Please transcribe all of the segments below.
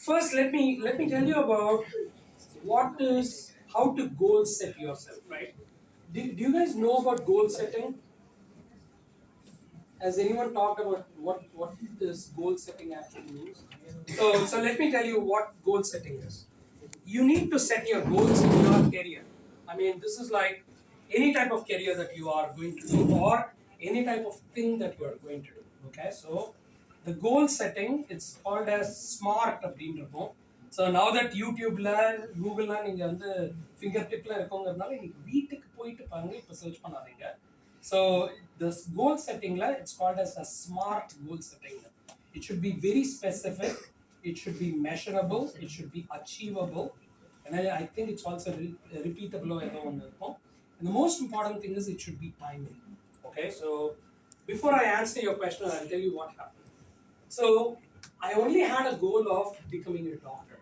first let me tell you about what is how to goal set yourself, right? Do you guys know about goal setting? Has anyone talked about what this goal setting actually means? So let me tell you what goal setting is. You need to set your goals in your career. I mean, this is like any type of career that you are going to do or any type of thing that you are going to do. Okay, so the goal setting, it's called as smart அப்படின்னு இருக்கும். So now that YouTubeல கூகுள்ல நீங்க வந்து finger டிப்ல இருக்கவங்கிறதுனால இன்னைக்கு வீட்டுக்கு போயிட்டு பாருங்க, இப்போ சர்ச் பண்ணாதீங்க. So this goal settingல it's called as a smart goal setting. It should be very specific, it should be measurable, it should be achievable, and I think it's also repeatable. And the most important thing is it should be timely. Okay, so before I answer your question, I'll tell you what happened. So I only had a goal of becoming a doctor.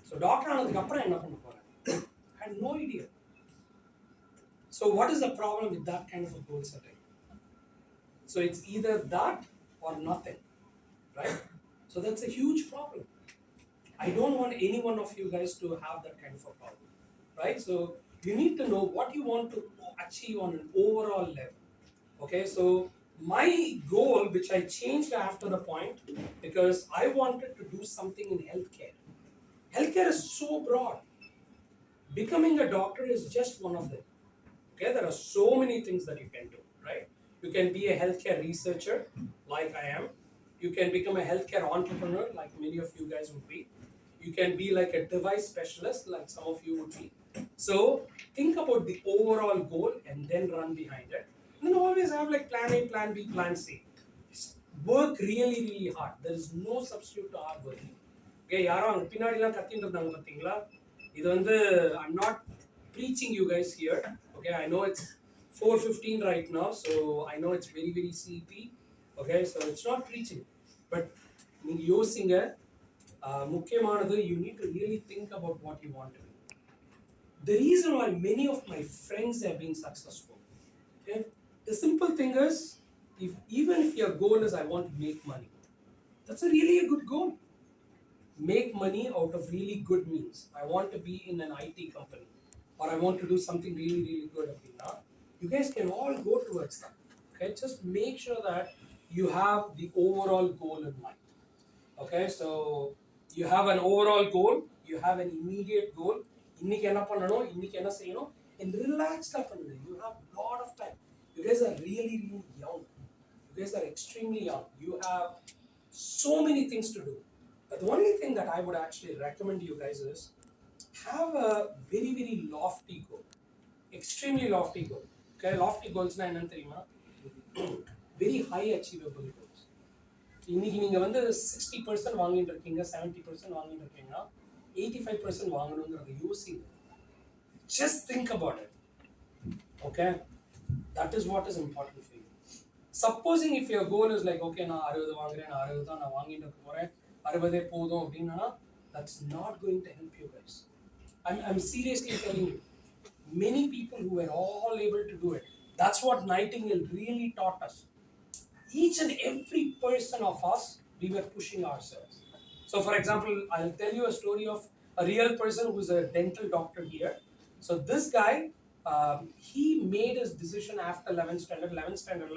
So doctor ஆனதுக்கு அப்புறம் என்ன பண்ண போறேன்? I had no idea. So what is the problem with that kind of a goal setting? So it's either that or nothing, right? So that's a huge problem. I don't want any one of you guys to have that kind of a problem, right? So you need to know what you want to achieve on an overall level. Okay, so my goal, which I changed after the point, because I wanted to do something in healthcare. Healthcare is so broad. Becoming a doctor is just one of them. Okay, there are so many things that you can do, right? You can be a healthcare researcher, like I am. You can become a healthcare entrepreneur, like many of you guys would be. You can be like a device specialist, like some of you would be. So think about the overall goal and then run behind it. And then always have like plan A, plan B, plan C. Work really, really hard. There is no substitute to hard working. Okay, யாரும் அங்கே பின்னாடிலாம் கத்திட்டு இருந்தாங்க பார்த்தீங்களா? இது வந்து I'm not preaching you guys here. Okay, I know it's 4:15 right now, so I know it's very, very sleepy. Okay, so it's not preaching. But நீங்க யோசிங்க, முக்கியமானது, you need to really think about what you want to do. The reason why many of my friends have been successful, okay, the simple thing is, even if your goal is I want to make money, that's a really a good goal. Make money out of really good means. I want to be in an IT company, or I want to do something really, really good. You guys can all go towards that. Okay, just make sure that you have the overall goal in mind. Okay, so you have an overall goal, you have an immediate goal. இன்னைக்கு என்ன பண்ணணும், இன்னைக்கு என்ன செய்யணும், and relaxed பண்ணுங்க. You have a lot of time. You guys are really, really young. You guys are extremely young. You have so many things to do. But the only thing that I would actually recommend you guys is have a very, very lofty goal. Extremely lofty goal. Okay, lofty goals na enna theriyuma? Very high achievable goals. இன்னைக்கு நீங்க வந்து 60% வாங்கிட்டு இருக்கீங்க, 70% வாங்கிட்டு இருக்கீங்கன்னா 85% வாங்கணுங்கிறத யோசிங்க. Just think about it. Okay, that is what is important for you. Supposing if your goal is like, okay, நான் 60 வாங்குறேன், நான் 60 தான் நான் வாங்கிட்டு இருக்க போறேன், 60 போதும் அப்படின்னா, that's not going to help you guys. I'm seriously telling you. Many people who were all able to do it. That's what Nightingale really taught us. Each and every person of us, we were pushing ourselves. So for example, I'll tell you a story of a real person who's a dental doctor here. So this guy, he made his decision after 11th standard. 11th standard,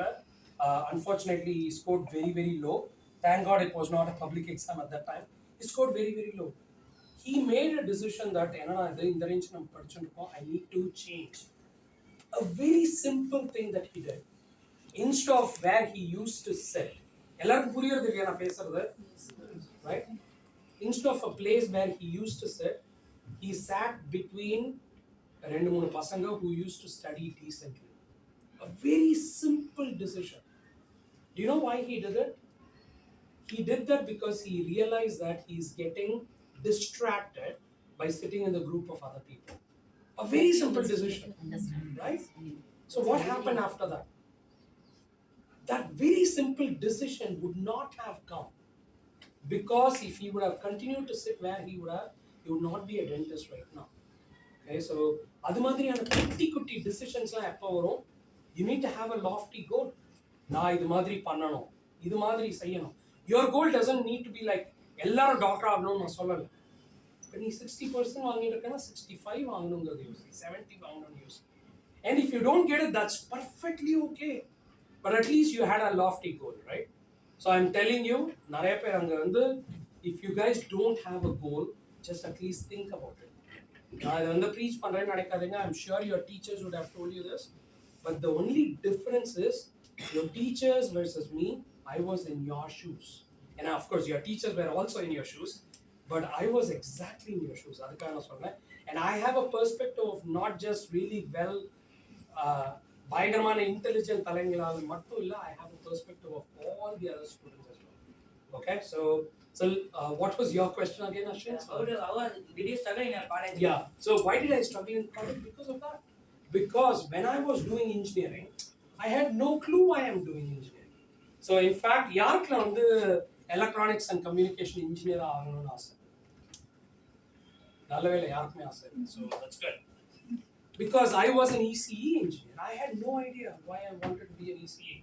unfortunately, he scored very, very low. Thank God it was not a public exam at that time. He scored very, very low. He made a decision that I need to change. A very simple thing that he did. Instead of where he used to sit, right? Instead of a place where he used to sit, he sat between rendu moonu pasanga who used to study decently. A very simple decision. Do you know why he did it? He did that because he realized that he's getting distracted by sitting in the group of other people. A very simple decision, right? So what happened after that? That very simple decision would not have come, because if he would have continued to sit where he would not be a dentist right now. Okay, so adu madriyana kutti decisions la eppa varum, you need to have a lofty goal. Na idu madri pannanom, idu madri seiyanum. Your goal doesn't need to be like எல்லாரும் doctor ஆகணும்னு நான் சொல்லலை. இப்போ நீ 60% வாங்கிட்டு இருக்கேன்னா 65 வாங்கணுங்கிறது யோசி, 70 வாங்கணும்னு யோசி. And if you don't get it, that's perfectly okay. But at least you had a lofty goal, right? So I'm telling you, நிறைய பேர் அங்கே வந்து if you guys don't have a goal, just at least think about it. நான் இதை வந்து preach பண்ணுறேன்னு நினைக்காதீங்க. I'm sure your teachers would have told you this. But the only difference is your teachers versus me, I was in your shoes. And of course, your teachers were also in your shoes. But I was exactly in your shoes. அதுக்காக நான் சொன்னேன். And I have a perspective of not just really well பயங்கரமான intelligent தலைங்களால் மட்டும் இல்லை, I have a perspective of all the other students as well. Okay, so what was your question again, Ashwin? How did you struggle in your college? Yeah, so why did I struggle in college? Because of that. Because when I was doing engineering, I had no clue why I'm doing engineering. So in fact, யாருக்குல வந்து electronics and communication engineer ஆகணும்னு ஆசை? நல்ல வேளை யாருக்குமே ஆசை. So that's good. Because I was an ECE engineer. I had no idea why I wanted to be an ECE.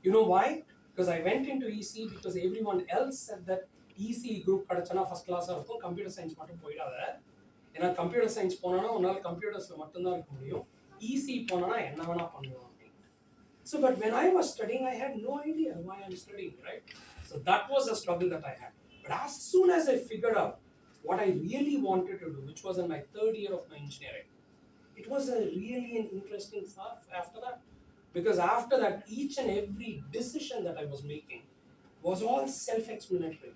You know why? Because I went into ECE because everyone else said that ECE group kadachana first class இருக்கும், computer science மட்டும் போயிடாத. ஏன்னா computer science போனானா உன்னால கம்ப்யூட்டர்ஸ்ல மட்டும்தான் இருக்க முடியும், ECE போனானா என்ன வேணா பண்ணலாம். So but when I was studying, I had no idea why I'm studying, right? So that was a struggle that I had. But as soon as I figured out what I really wanted to do, which was in my third year of my engineering, it was a really an interesting stuff after that. Because after that, each and every decision that I was making was all self-explanatory.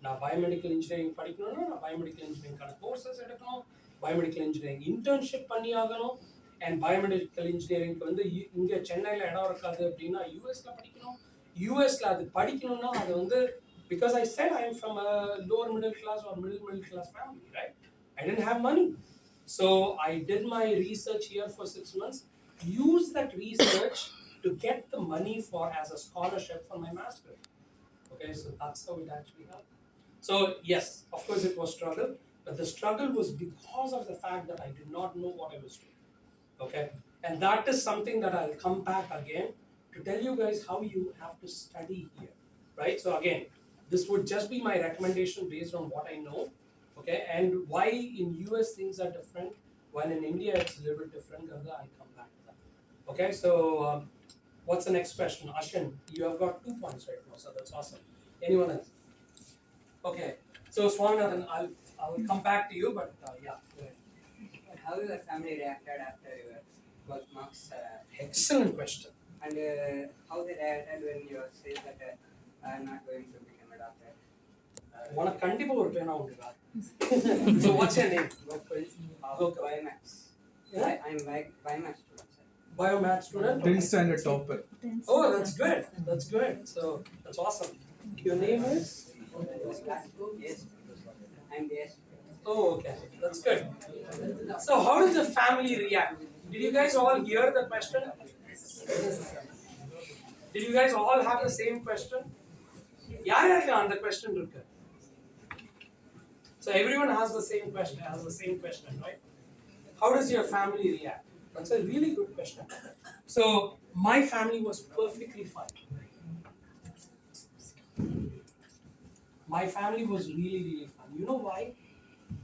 Now, biomedical engineering படிக்கணும்னா நான் biomedical engineering கான courses எடுக்கணும், biomedical engineering internship பண்ணி ஆகணும், and biomedical engineering வந்து இங்க சென்னையில் இடம் இருக்காது அப்படின்னா யூஎஸ்ல படிக்கணும். யூஎஸ்ல அது படிக்கணும்னா அது வந்து because I said I am from a lower middle class or middle class family, right? I didn't have money. So I did my research here for 6 months, used that research to get the money for as a scholarship for my master's. Okay, so that's how it actually happened. So yes, of course it was struggle, but the struggle was because of the fact that I did not know what I was doing. Okay, and that is something that I'll come back again to tell you guys how you have to study here, right? So again, this would just be my recommendation based on what I know. Okay, and why in US things are different, while in India it's a little bit different. I'll come back to that. Okay, so what's the next question? Ashwin, you have got 2 points right now, so that's awesome. Anyone else? Okay, so Swaminathan, I'll come back to you, but yeah, go ahead. How your family reacted after your 12 marks? Excellent question. And how they reacted when you say that I'm not going to become a doctor? உனக்கு கண்டிப்பா ஒரு பேனா உண்டுடா. So what's your name? Okay. Biomaths. Yeah. I'm biomaths student, sir. Biomaths student? 10th standard topper. Oh, that's good. That's good. So that's awesome. Your name is? Yes. I'm yes. Oh, okay. That's good. So how did the family react? Did you guys all hear the question? Did you guys all have the same question? யாருக்கு அந்த question இருக்கு? So everyone has the same question, right? How does your family react? That's a really good question. So my family was perfectly fine. My family was really, really fine. You know why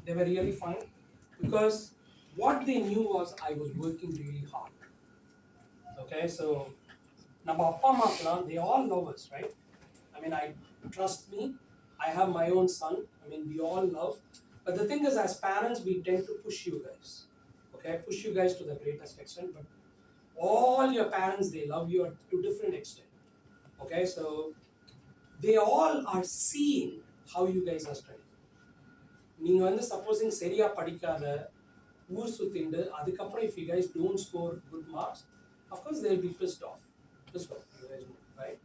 they were really fine? Because what they knew was I was working really hard. Okay, so நம்ம அப்பா அம்மாக்கெல்லாம் they all love us, right? I mean, trust me, I have my own son. I mean, we all love. But the thing is, as parents, we tend to push you guys. Okay, push you guys to the greatest extent. But all your parents, they love you to different extent. Okay, so they all are seeing how you guys are studying. நீங்க வந்து supposing சரியா படிக்காத ஊர் சுத்திண்டு அதுக்கப்புறம் if you guys don't score good marks, of course they'll be pissed off, you guys know, right?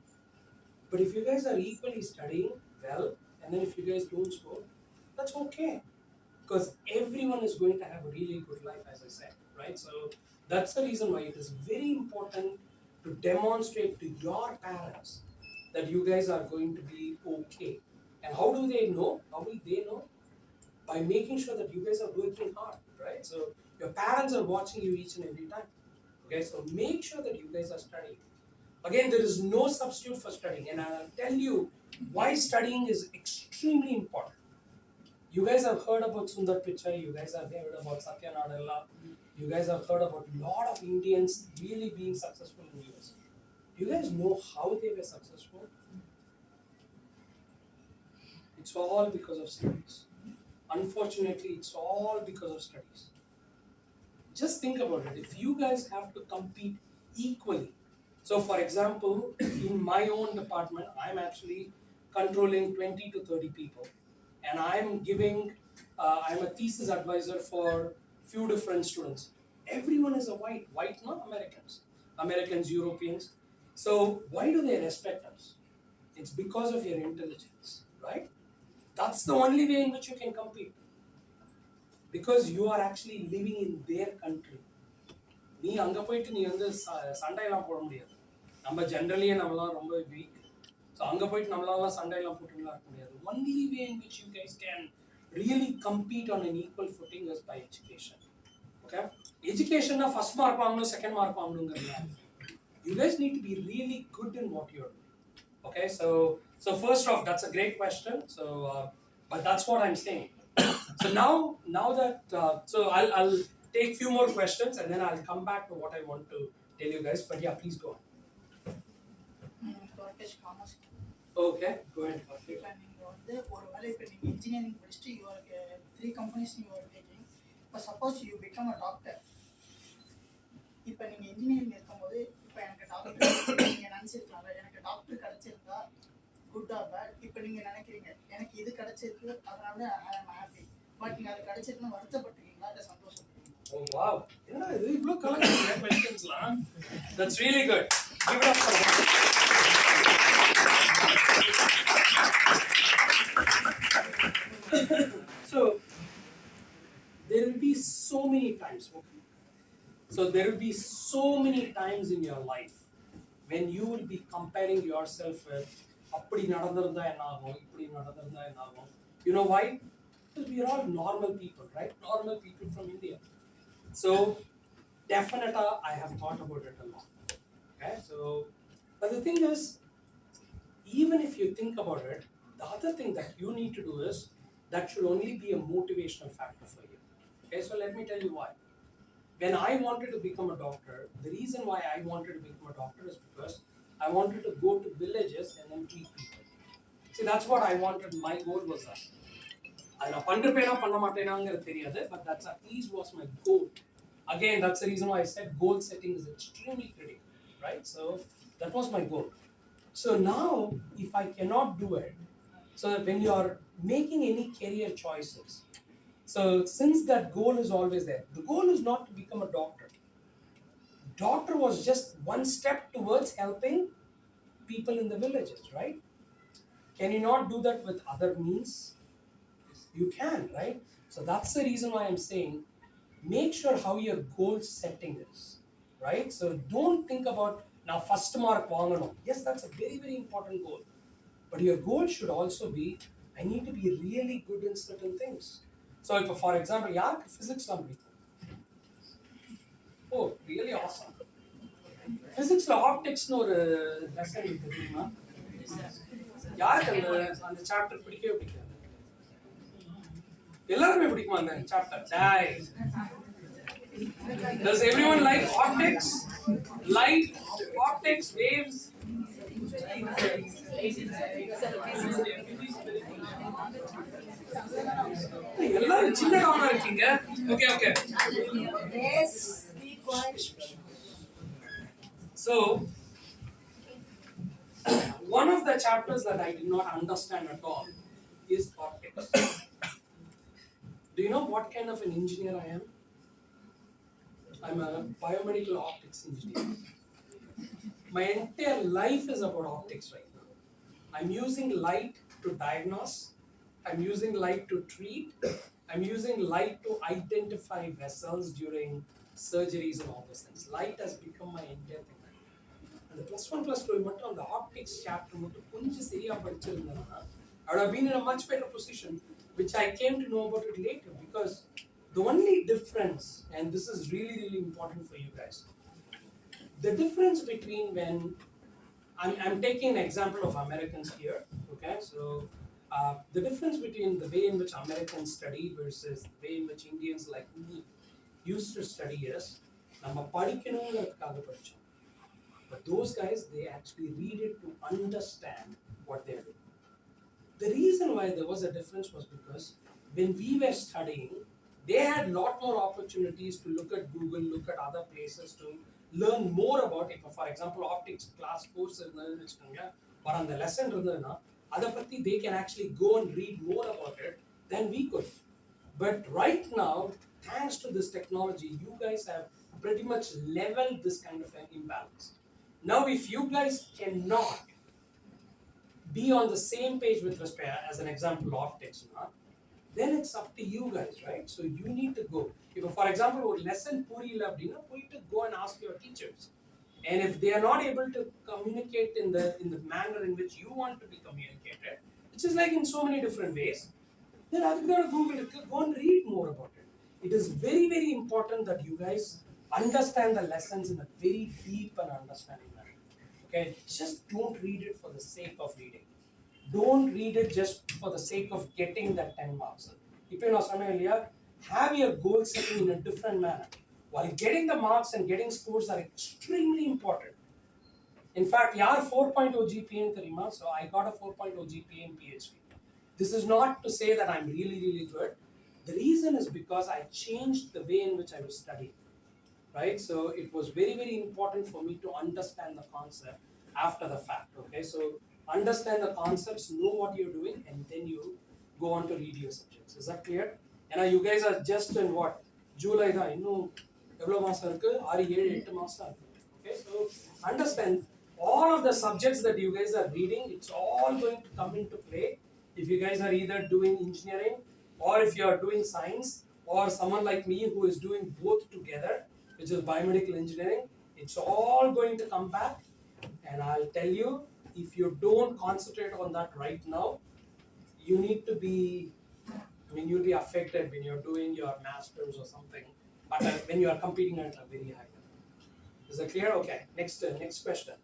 But if you guys are equally studying well and then if you guys don't score, that's okay, because everyone is going to have a really good life, as I said, right? So that's the reason why it is very important to demonstrate to your parents that you guys are going to be okay. And how do they know? How will they know? By making sure that you guys are working hard, right? So your parents are watching you each and every time. Okay, so make sure that you guys are studying. Again, there is no substitute for studying, and I'll tell you why studying is extremely important. You guys have heard about Sundar Pichai, you guys have heard about Satya Nadella, you guys have heard about a lot of Indians really being successful in the US. Do you guys know how they were successful? It's all because of studies. Unfortunately, it's all because of studies. Just think about it. If you guys have to compete equally, so for example, in my own department, I'm actually controlling 20 to 30 people, and I'm a thesis advisor for few different students. Everyone is a white, not Americans, Europeans. So why do they respect us? It's because of your intelligence, right? That's the only way in which you can compete. Because you are actually living in their country. நீ அங்க போயிட்டு நீ வந்து சண்டையெல்லாம் போட முடியாது. நம்ம ஜென்ரலியே நம்மலாம் ரொம்ப வீக். ஸோ அங்க போயிட்டு நம்மளால சண்டையெல்லாம் போட்டுலாம் இருக்க முடியாது. Only way in which you guys can really compete on an equal footing is by education. Okay? Education first mark வாங்கணும், second mark வாங்கணுங்கிறதுல. You guys need to be really good in what you're doing. Okay, so first off, that's a great question. So, but that's what I'm saying. So now that so I'll take few more questions and then I'll come back to what I want to tell you guys. But yeah, please go on. Okay, go ahead. இப்போ நீங்கள் வந்து ஒரு வேலை இப்போ நீங்கள் engineering படிச்சுட்டு யூஆருக்கு 3 companies நீங்கள் taking. இப்போ suppose you become a doctor. இப்போ நீங்கள் இன்ஜினியரிங் இருக்கும்போது இப்போ எனக்கு டாக்டர் நீங்கள் நினச்சிருக்கலாம்ல, எனக்கு டாக்டர் கிடச்சிருந்தா குட் ஆர் பேட். இப்போ நீங்கள் நினைக்கிறீங்க எனக்கு இது கிடச்சிருக்கு அதனால ஐ ஆம் ஹாப்பி. பட் நீங்கள் அது கிடச்சிருக்குன்னு வருத்தப்பட்டுருக்கீங்களா இல்லை சந்தோஷப்பட்டீங்களா? Oh wow! என்ன இது இவ்ளோ collection questions-லாம். That's really good. Give it up for that. So there will be so many times. So there will be so many times in your life when you will be comparing yourself with அப்படி நடந்திருந்தா என்ன ஆகும், இப்படி நடந்திருந்தா என்ன ஆகும். You know why? Because we are all normal people, right? Normal people from India. So definitely I have thought about it a lot. Okay, so but the thing is, even if you think about it, the other thing that you need to do is that should only be a motivational factor for you. Okay, so let me tell you why. When I wanted to become a doctor, the reason why I wanted to become a doctor is because I wanted to go to villages and then treat people. See, that's what I wanted. My goal was that. I know பண்ண மாட்டேனாங்கிறது தெரியாது, but that's at least was my goal. Again, that's the reason why I said goal setting is extremely critical, right? So that was my goal. So now, if I cannot do it, so when you are making any career choices, so since that goal is always there, the goal is not to become a doctor. Doctor was just one step towards helping people in the villages, right? Can you not do that with other means? You can, right? So that's the reason why I'm saying make sure how your goal setting is, right? So don't think about now first mark vaanganum. Yes, that's a very very important goal, but your goal should also be I need to be really good in certain things. So if for example yaar physics la pidikum. Oh, really awesome. Physics la optics nu oru lesson irukku. யாருக்கு அந்த chapter பிடிக்கவே பிடிக்காது? எல்லாருமே பிடிக்குமா அந்த chapter? Does everyone like optics? Light, optics, waves? எல்லாரும் சின்னதானா இருக்கீங்க. Okay. Yes. So one of the chapters that I did not understand at all is optics. Do you know what kind of an engineer I am? I'm a biomedical optics engineer. My entire life is about optics right now. I'm using light to diagnose. I'm using light to treat. I'm using light to identify vessels during surgeries and all those things. Light has become my entire thing. And the +1, +2 மட்டும் அந்த optics chapter மட்டும் கொஞ்சம் சரியா படிச்சிருந்தேன்னா I would have been in a much better position, which I came to know about it later. Because the only difference, and this is really really important for you guys, the difference between when I'm taking an example of Americans here, okay? So The difference between the way in which Americans study versus the way in which Indians like me used to study is நம்ம படிக்கணுங்கிறதுக்காக படிச்சோம். But those guys, they actually read it to understand what they're doing. The reason why there was a difference was because when we were studying, they had a lot more opportunities to look at Google, look at other places to learn more about it. For example, optics class course இருந்ததுன்னு வச்சுக்கோங்க, or அந்த lesson இருந்ததுன்னா அதை பத்தி they can actually go and read more about it than we could. But right now, thanks to this technology, you guys have pretty much leveled this kind of an imbalance. Now, if you guys cannot be on the same page with respect, as an example, optics, then it's up to you guys, right? So you need to go. If, for example, a lesson puriyala appadina, to go and ask your teachers. And if they are not able to communicate in the manner in which you want to be communicated, which is like in so many different ways, then I've got to Google it, go and read more about it. It is very, very important that you guys understand the lessons in a very deep and understanding manner. Okay, just don't read it for the sake of reading. Don't read it just for the sake of getting that 10 marks. If you know something, have your goal setting in a different manner. While getting the marks and getting scores are extremely important. In fact, yaar 4.0 GPA in Tarima, so I got a 4.0 GPA in PhD. This is not to say that I'm really, really good. The reason is because I changed the way in which I was studying. Right? So it was very, very important for me to understand the concept after the fact. Okay, so understand the concepts, know what you're doing, and then you go on to read your subjects. Is that clear? And you guys are just in what? July da இன்னும் எவ்வளவு மாசம் இருக்கு? 6 7 8 மாசம் இருக்கு. Okay, so understand all of the subjects that you guys are reading, it's all going to come into play if you guys are either doing engineering or if you are doing science or someone like me who is doing both together, which is biomedical engineering. It's all going to come back, and I'll tell you, if you don't concentrate on that right now, you need to be, you'll be affected when you're doing your masters or something, but when you are competing at a very high level. Is that clear? Okay, next question.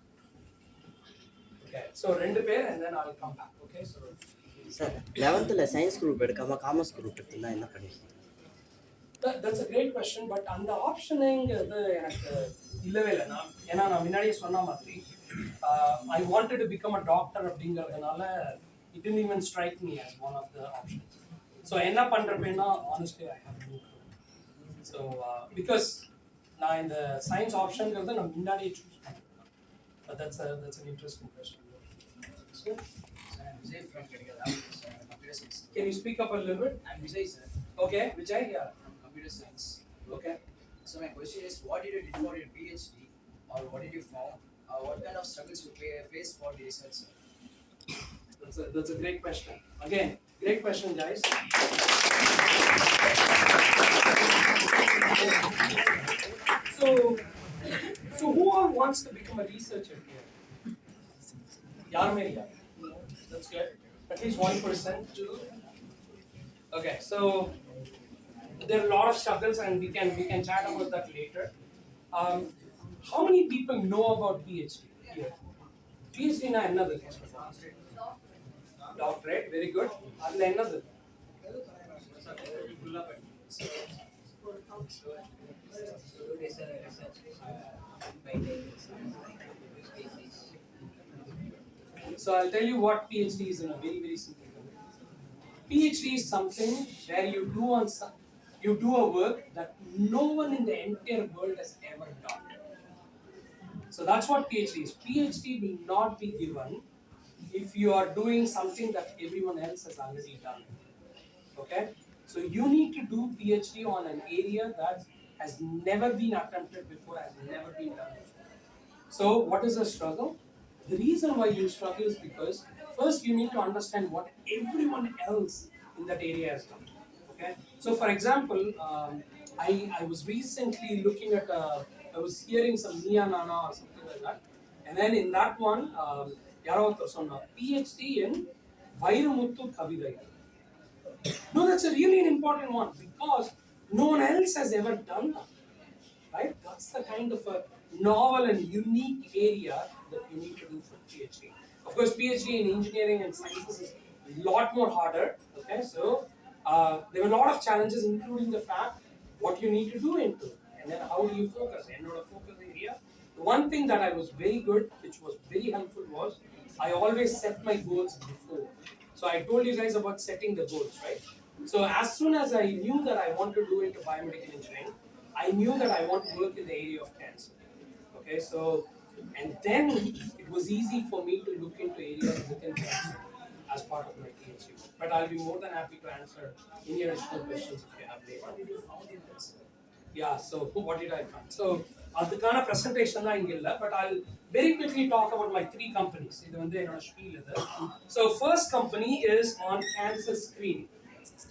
Okay, so rendu pair and then I'll come back. Okay, so sir 11th science group எடுக்காம commerce group எடுத்துனா என்ன பண்ணுவீங்க? That's a great question, but அந்த ஆப்ஷனுங்கிறது எனக்கு இல்லவே இல்லை. ஏன்னா நான் முன்னாடியே சொன்ன மாதிரி I wanted to become a doctor அப்படிங்கிறதுனால it didn't even strike me as one of the options. So என்ன பண்றப்பேன்னா honestly I have no clue. So because நான் இந்த சயின்ஸ் ஆப்ஷன்ங்கிறத நான் முன்னாடியே சூஸ் பண்ணிருக்கேன். But that's an interesting question. So, Vijay from Alumnus, computer science. can you speak up a little bit? I'm Vijay, sir, Okay, Vijay, yeah. from computer science. Okay. So my question is, what did you do for your PhD, or what did you found? What kind of struggles you face for the research, sir? That's a great question. Again, great question, guys. So who all wants to become a researcher here? Yarmeria. That's good. At least 1%, too. Okay, so there are a lot of struggles, and we can chat about that later. How many people know about PhD here? PhD na another. Doctorate, very good. Adla another. So I'll tell you what PhD is in a very, very simple way. PhD is something where you do a work that no one in the entire world has ever done. So that's what PhD is. PhD will not be given if you are doing something that everyone else has already done. Okay? So you need to do PhD on an area that has never been attempted before, has never been done before. So what is the struggle? The reason why you struggle is because first you need to understand what everyone else in that area has done. Okay? So for example, I was recently looking at, I was hearing some Nia Nana or something like that. And then in that one, yaro sonna PhD in Vairumuthu Kavidai. No, that's a really an important one because no one else has ever done that. Right? That's the kind of a novel and unique area that you need to do for PhD. Of course, PhD in engineering and sciences is lot more harder. Okay, so there were a lot of challenges, including the fact what you need to do into it, and then how do you focus. என்னோட focus area, the one thing that I was very good, which was very helpful, was I always set my goals before. So I told you guys about setting the goals, right? So as soon as I knew that I want to do into biomedical engineering, I knew that I want to work in the area of cancer. Okay, so and then it was easy for me to look into areas within cancer as part of my PhD work. But I'll be more than happy to answer any additional questions if you have later. What did you found in this? Yeah, so what did I find? So அதுக்கான presentation தான் இங்க இல்ல, but I'll very quickly talk about my 3 companies. இது வந்து என்னோட spiel இது. So first company is on cancer screening.